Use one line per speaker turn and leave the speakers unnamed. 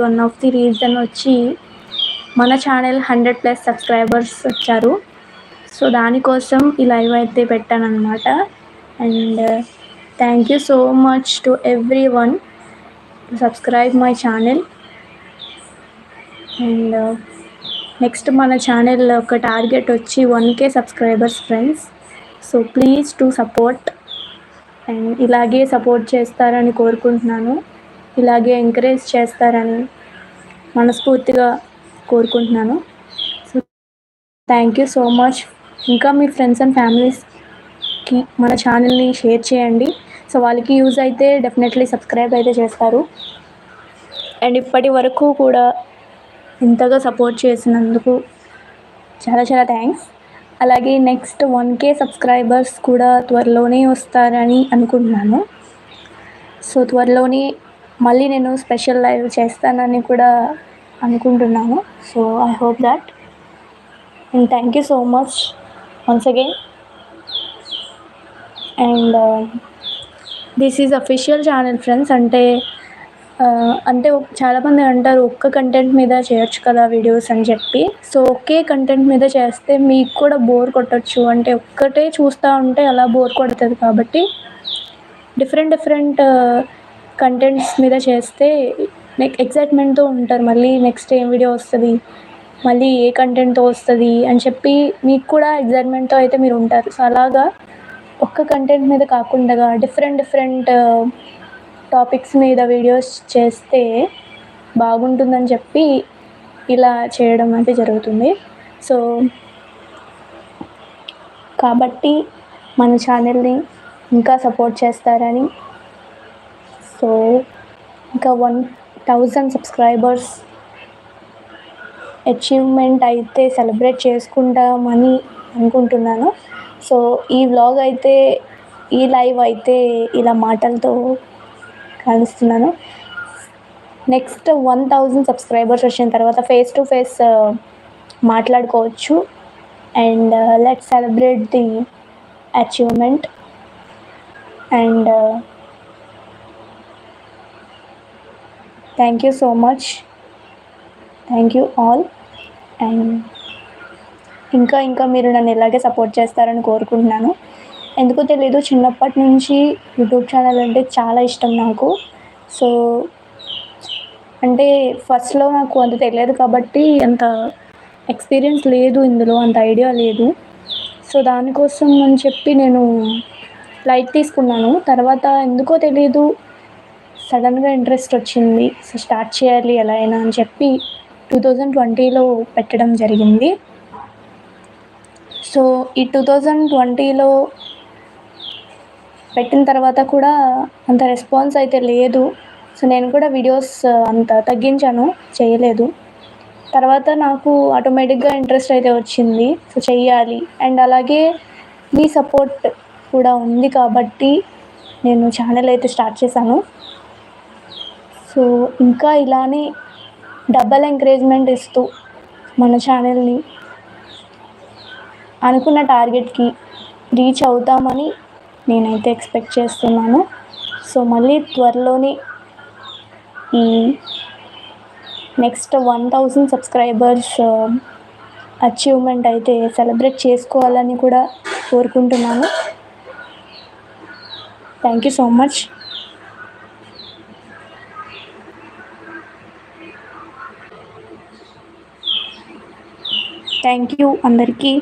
One of the reason వచ్చి మన channel 100+ subscribers వచ్చారు. సో దానికోసం ఈ లైవ్ అయితే పెట్టానన్నమాట. And thank you so much to everyone to subscribe my channel. And next మన ఛానల్ ఒక టార్గెట్ వచ్చి 1K subscribers friends. So please to support and ఇలాగే సపోర్ట్ చేస్తారని కోరుకుంటున్నాను. ఇలాగే ఎంకరేజ్ చేస్తారని మనస్ఫూర్తిగా కోరుకుంటున్నాను. So thank you so much. ఇంకా మీ ఫ్రెండ్స్ అండ్ ఫ్యామిలీస్కి మన ఛానల్ని షేర్ చేయండి. సో వాళ్ళకి యూజ్ అయితే డెఫినెట్లీ సబ్స్క్రైబ్ అయితే చేస్తారు. అండ్ ఇప్పటి వరకు కూడా ఇంతగా సపోర్ట్ చేసినందుకు చాలా చాలా థ్యాంక్స్. అలాగే నెక్స్ట్ 1K సబ్స్క్రైబర్స్ కూడా త్వరలోనే వస్తారని అనుకుంటున్నాను. సో త్వరలోనే మళ్ళీ నేను స్పెషల్ లైవ్ చేస్తానని కూడా అనుకుంటున్నాను. So I hope that. And thank you so much once again. And this is official channel friends. అంటే చాలామంది అంటారు ఒక్క కంటెంట్ మీద చేయొచ్చు కదా వీడియోస్ అని చెప్పి. సో ఒకే కంటెంట్ మీద చేస్తే మీకు కూడా బోర్ కొట్టచ్చు. అంటే ఒక్కటే చూస్తూ ఉంటే అలా బోర్ కొడుతుంది. కాబట్టి డిఫరెంట్ కంటెంట్స్ మీద చేస్తే ఎక్సైట్మెంట్తో ఉంటారు. మళ్ళీ నెక్స్ట్ ఏం వీడియో వస్తుంది, మళ్ళీ ఏ కంటెంట్తో వస్తుంది అని చెప్పి మీకు కూడా ఎక్సైట్మెంట్తో అయితే మీరు ఉంటారు. సో అలాగా ఒక్క కంటెంట్ మీద కాకుండా డిఫరెంట్ టాపిక్స్ మీద వీడియోస్ చేస్తే బాగుంటుందని చెప్పి ఇలా చేయడం అయితే జరుగుతుంది. సో కాబట్టి మన ఛానల్ని ఇంకా సపోర్ట్ చేస్తారని, సో ఇంకా 1000 సబ్స్క్రైబర్స్ అచీవ్మెంట్ అయితే సెలబ్రేట్ చేసుకుంటామని అనుకుంటున్నాను. సో ఈ వ్లాగ్ అయితే, ఈ లైవ్ అయితే ఇలా మాటలతో కలుస్తున్నాను. నెక్స్ట్ 1000 సబ్స్క్రైబర్స్ వచ్చిన తర్వాత ఫేస్ టు ఫేస్ మాట్లాడుకోవచ్చు. And let's celebrate the achievement. And thank you so much. Thank you all. And ఇంకా మీరు నన్ను ఇలాగే సపోర్ట్ చేస్తారని కోరుకుంటున్నాను. ఎందుకో తెలీదు, చిన్నప్పటి నుంచి యూట్యూబ్ ఛానల్ అంటే చాలా ఇష్టం నాకు. సో అంటే ఫస్ట్లో నాకు అంత తెలియదు కాబట్టి అంత ఎక్స్పీరియన్స్ లేదు, ఇందులో అంత ఐడియా లేదు. సో దానికోసం అని చెప్పి నేను లైట్ తీసుకున్నాను. తర్వాత ఎందుకో తెలీదు సడన్గా ఇంట్రెస్ట్ వచ్చింది. సో స్టార్ట్ చేయాలి ఎలా అయినా అని చెప్పి 2020లో పెట్టడం జరిగింది. సో ఈ 2020లో పెట్టిన తర్వాత కూడా అంత రెస్పాన్స్ అయితే లేదు. సో నేను కూడా వీడియోస్ అంత తగ్గించాను, చేయలేదు. తర్వాత నాకు ఆటోమేటిక్గా ఇంట్రెస్ట్ అయితే వచ్చింది. సో చెయ్యాలి. అండ్ అలాగే మీ సపోర్ట్ కూడా ఉంది కాబట్టి నేను ఛానల్ అయితే స్టార్ట్ చేశాను. సో ఇంకా ఇలానే డబల్ ఎంకరేజ్మెంట్ ఇస్తూ మన ఛానల్ని అనుకున్న టార్గెట్కి రీచ్ అవుతామని నేనైతే ఎక్స్పెక్ట్ చేస్తున్నాను. సో మళ్ళీ త్వరలోనే ఈ నెక్స్ట్ 1000 సబ్స్క్రైబర్స్ అచీవ్మెంట్ అయితే సెలబ్రేట్ చేసుకోవాలని కూడా కోరుకుంటున్నాను. Thank you so much. Thank you అందరికీ.